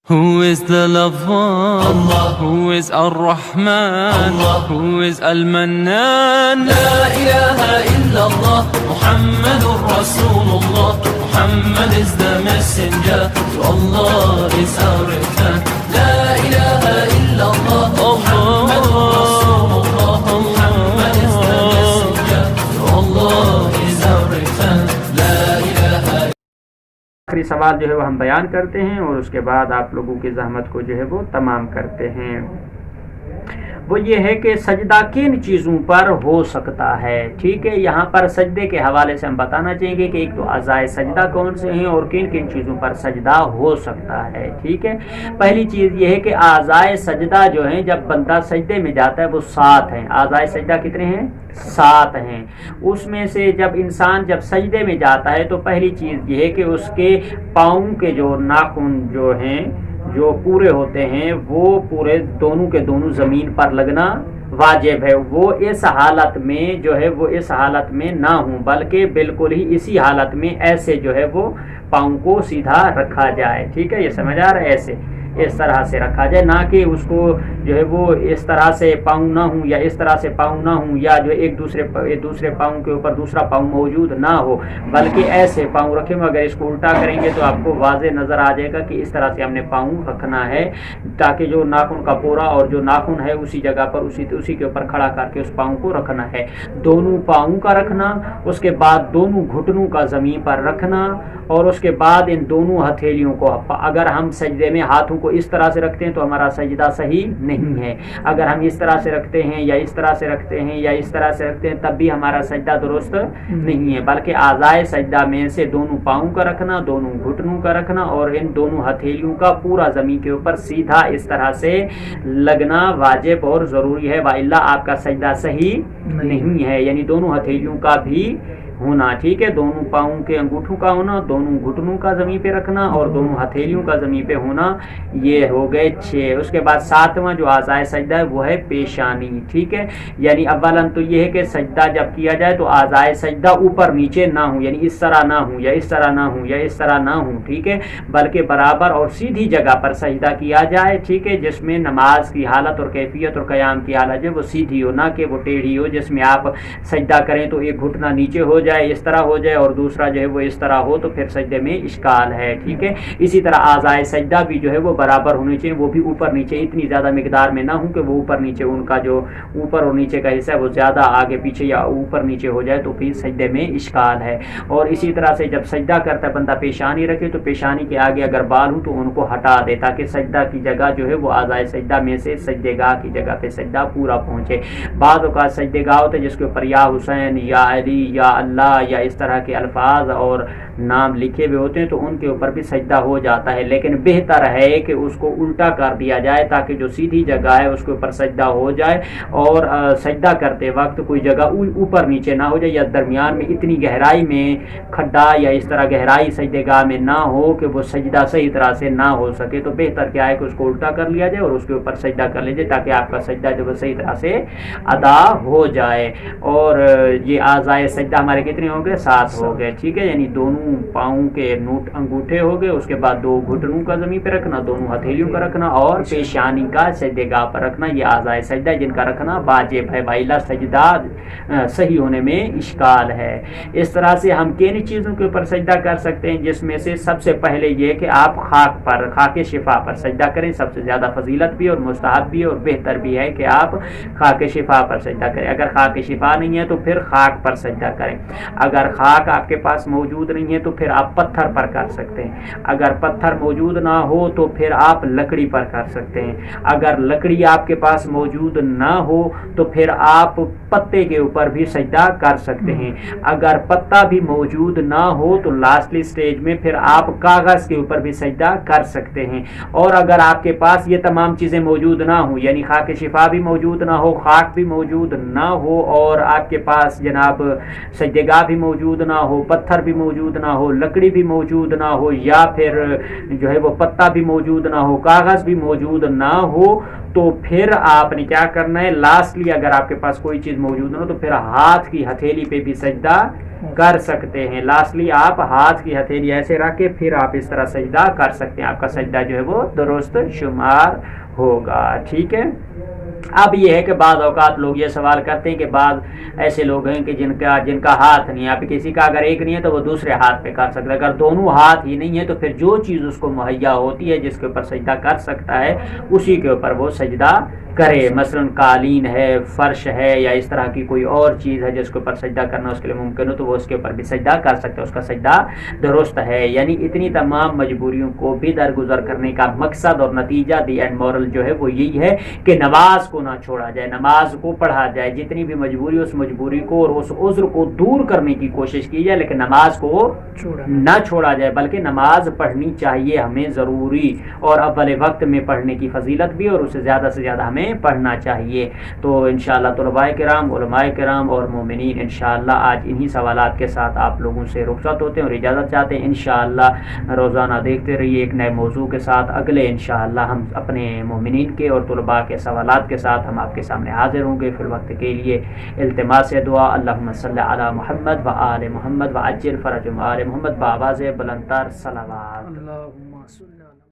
Who is the Lover? Allah. Who is Ar-Rahman? Allah. Who is Al-Mannan? La ilaha illallah, Muhammadur Rasulullah. Muhammad is the messenger, to Allah is our return. La ilaha illallah, Muhammadur Rasulullah. Muhammad is the messenger, to Allah is our return. La ilaha. آخری سوال جو ہے وہ ہم بیان کرتے ہیں اور اس کے بعد آپ لوگوں کی زحمت کو جو ہے وہ تمام کرتے ہیں. وہ یہ ہے کہ سجدہ کن چیزوں پر ہو سکتا ہے. ٹھیک ہے, یہاں پر سجدے کے حوالے سے ہم بتانا چاہیں گے کہ ایک تو اعضائے سجدہ کون سے ہیں اور کن کن چیزوں پر سجدہ ہو سکتا ہے. ٹھیک ہے, پہلی چیز یہ ہے کہ اعضائے سجدہ جو ہیں جب بندہ سجدے میں جاتا ہے وہ 7 ہیں. اعضائے سجدہ کتنے ہیں؟ 7 ہیں. اس میں سے جب انسان جب سجدے میں جاتا ہے تو پہلی چیز یہ ہے کہ اس کے پاؤں کے جو ناخن جو ہیں جو پورے ہوتے ہیں وہ پورے دونوں کے دونوں زمین پر لگنا واجب ہے. وہ اس حالت میں جو ہے وہ اس حالت میں نہ ہوں بلکہ بالکل ہی اسی حالت میں ایسے جو ہے وہ پاؤں کو سیدھا رکھا جائے. ٹھیک ہے, یہ سمجھ آ رہا ہے؟ ایسے اس طرح سے رکھا جائے, نہ کہ اس کو جو ہے وہ اس طرح سے پاؤں نہ ہوں یا اس طرح سے پاؤں نہ ہوں یا جو ایک دوسرے پاؤں کے اوپر دوسرا پاؤں موجود نہ ہو بلکہ ایسے پاؤں رکھیں. اگر اس کو الٹا کریں گے تو آپ کو واضح نظر آ جائے گا کہ اس طرح سے ہم نے پاؤں رکھنا ہے تاکہ جو ناخن کا پورا اور جو ناخن ہے اسی جگہ پر اسی کے اوپر کھڑا کر کے اس پاؤں کو رکھنا ہے. دونوں پاؤں کا رکھنا, اس کے بعد دونوں گھٹنوں کا زمین پر رکھنا اور اس کے بعد ان دونوں ہتھیلیوں کو, اگر ہم سجدے میں ہاتھوں کو اس طرح سے رکھتے ہیں تو ہمارا سجدہ صحیح نہیں ہے. اگر ہم اس طرح سے رکھتے ہیں یا اس طرح سے رکھتے ہیں یا اس طرح سے رکھتے ہیں تب بھی ہمارا سجدہ درست نہیں ہے. بلکہ اعضائے سجدہ میں سے دونوں پاؤں کا رکھنا, دونوں گھٹنوں کا رکھنا اور ان دونوں ہتھیلیوں کا پورا زمین کے اوپر سیدھا اس طرح سے لگنا واجب اور ضروری ہے. والا آپ کا سجدہ صحیح نہیں ہے. یعنی دونوں ہتھیلیوں کا بھی ہونا. ٹھیک ہے, دونوں پاؤں کے انگوٹھوں کا ہونا, دونوں گھٹنوں کا زمین پہ رکھنا اور دونوں ہتھیلیوں کا زمین پہ ہونا. یہ ہو گئے 6. اس کے بعد 7واں جو اعضائے سجدہ ہے وہ ہے پیشانی. ٹھیک ہے, یعنی اولاً تو یہ ہے کہ سجدہ جب کیا جائے تو اعضائے سجدہ اوپر نیچے نہ ہوں, یعنی اس طرح نہ ہوں یا اس طرح نہ ہوں یا اس طرح نہ ہوں. ٹھیک ہے, بلکہ برابر اور سیدھی جگہ پر سجدہ کیا جائے. ٹھیک ہے, جس میں نماز کی حالت اور کیفیت اور قیام کی حالت جو وہ سیدھی ہو, نہ کہ وہ ٹیڑھی ہو جس میں آپ سجدہ کریں تو ایک گھٹنا نیچے ہو جائے, اس طرح ہو جائے اور دوسرا جو ہے وہ اس طرح ہو تو پھر سجدے میں اشکال ہے. ٹھیک ہے, اسی طرح اعضائے سجدہ بھی جو ہے وہ برابر ہونے چاہیے, وہ بھی اوپر نیچے اتنی زیادہ مقدار میں نہ ہوں کہ وہ اوپر نیچے ان کا جو اوپر اور نیچے کا حصہ ہے وہ زیادہ آگے پیچھے یا اوپر نیچے ہو جائے تو پھر سجدے میں اشکال ہے. اور اسی طرح سے جب سجدہ کرتا ہے بندہ پیشانی رکھے تو پیشانی کے آگے اگر بال ہوں تو ان کو ہٹا دے تاکہ سجدہ کی جگہ جو ہے وہ اعضائے سجدہ میں سے سجدے گاہ کی جگہ پہ سجدہ پورا پہنچے. بعض اوقات سجدے گاہ ہوتے ہیں جس کے اوپر یا حسین یا علی یا اللہ یا اس طرح کے الفاظ اور نام لکھے ہوئے ہوتے ہیں تو ان کے اوپر بھی سجدہ ہو جاتا ہے, لیکن بہتر ہے کہ اس کو الٹا کر دیا جائے تاکہ جو سیدھی جگہ ہے اس کے اوپر سجدہ ہو جائے اور سجدہ کرتے وقت کوئی جگہ اوپر نیچے نہ ہو جائے یا درمیان میں اتنی گہرائی میں کھڈا یا اس طرح گہرائی سجدے گاہ میں نہ ہو کہ وہ سجدہ صحیح طرح سے نہ ہو سکے. تو بہتر کیا ہے کہ اس کو الٹا کر لیا جائے اور اس کے اوپر سجدہ کر لیا جائے تاکہ آپ کا سجدہ جو وہ صحیح طرح سے ادا ہو جائے. اور یہ اعضائے سجدہ ہمارے کتنے ہوں گے؟ 7 ہو گئے. ٹھیک ہے, یعنی دونوں پاؤں کے انگوٹھے ہو گئے, اس کے بعد 2 گھٹنوں کا زمین پہ رکھنا, دونوں ہتھیلیوں کا رکھنا اور پیشانی کا سجدے گاہ پر رکھنا. یہ اعضائے سجدہ جن کا رکھنا واجب ہے, والا سجدہ صحیح ہونے میں اشکال ہے. اس طرح سے ہم کن چیزوں کے اوپر سجدہ کر سکتے ہیں جس میں سے سب سے پہلے یہ کہ آپ خاک شفا پر سجدہ کریں. سب سے زیادہ فضیلت بھی اور مستحب بھی اور بہتر بھی ہے کہ آپ خاک شفا پر سجدہ کریں. اگر خاک شفا نہیں ہے تو پھر خاک پر سجدہ کریں. اگر خاک آپ کے پاس موجود نہیں ہے تو پھر آپ پتھر پر کر سکتے ہیں. اگر پتھر موجود نہ ہو تو پھر آپ لکڑی پر کر سکتے ہیں. اگر لکڑی آپ کے پاس موجود نہ ہو تو پھر آپ پتے کے اوپر بھی سجدہ کر سکتے ہیں. اگر پتا بھی موجود نہ ہو تو لاسٹلی سٹیج میں پھر آپ کاغذ کے اوپر بھی سجدہ کر سکتے ہیں. اور اگر آپ کے پاس یہ تمام چیزیں موجود نہ ہوں, یعنی خاک شفا بھی موجود نہ ہو, خاک بھی موجود نہ ہو اور آپ کے پاس جناب سجدے گاہ بھی موجود نہ ہو, پتھر بھی موجود نہ ہو، لکڑی بھی موجود نہ ہو، یا پھر جو ہے وہ پتا بھی موجود نہ ہو، کاغذ بھی موجود نہ ہو، تو پھر آپ نے کیا کرنا ہے، لاسٹلی اگر آپ کے پاس کوئی چیز موجود نہ ہو تو پھر ہاتھ کی ہتھیلی پہ بھی سجدہ کر سکتے ہیں. لاسٹلی آپ ہاتھ کی ہتھیلی ایسے رکھ کے پھر آپ اس طرح سجدہ کر سکتے ہیں، آپ کا سجدہ جو ہے وہ درست شمار ہوگا. ٹھیک ہے. اب یہ ہے کہ بعض اوقات لوگ یہ سوال کرتے ہیں کہ بعض ایسے لوگ ہیں کہ جن کا ہاتھ نہیں ہے، اب کسی کا اگر ایک نہیں ہے تو وہ دوسرے ہاتھ پہ کر سکتا ہے، اگر دونوں ہاتھ ہی نہیں ہے تو پھر جو چیز اس کو مہیا ہوتی ہے جس کے اوپر سجدہ کر سکتا ہے اسی کے اوپر وہ سجدہ کرے. مثلا قالین ہے، فرش ہے، یا اس طرح کی کوئی اور چیز ہے جس کے اوپر سجدہ کرنا اس کے لیے ممکن ہو تو وہ اس کے اوپر بھی سجدہ کر سکتے ہیں، اس کا سجدہ درست ہے. یعنی اتنی تمام مجبوریوں کو بھی درگزر کرنے کا مقصد اور نتیجہ دی اینڈ مورل جو ہے وہ یہی ہے کہ نماز کو نہ چھوڑا جائے، نماز کو پڑھا جائے. جتنی بھی مجبوری اس مجبوری کو اور اس عذر کو دور کرنے کی کوشش کی جائے، لیکن نماز کو نہ چھوڑا جائے، بلکہ نماز پڑھنی چاہیے ہمیں ضروری، اور اول وقت میں پڑھنے کی فضیلت بھی، اور اسے زیادہ سے زیادہ ہمیں پڑھنا چاہیے. تو انشاءاللہ طلباء کرام، علماء کرام اور مومنین انشاءاللہ آج انہی سوالات کے ساتھ آپ لوگوں سے رخصت ہوتے ہیں اور اجازت چاہتے ہیں. انشاءاللہ روزانہ دیکھتے رہیے ایک نئے موضوع کے ساتھ. اگلے انشاءاللہ ہم اپنے مومنین کے اور طلباء کے سوالات کے ساتھ ہم آپ کے سامنے حاضر ہوں گے. فی الوقت کے لیے التماس دعا، اللہم صلی علی محمد و آل محمد و عجل فرج آل محمد، بآواز بلندتر صلوات. اللہم صلی علی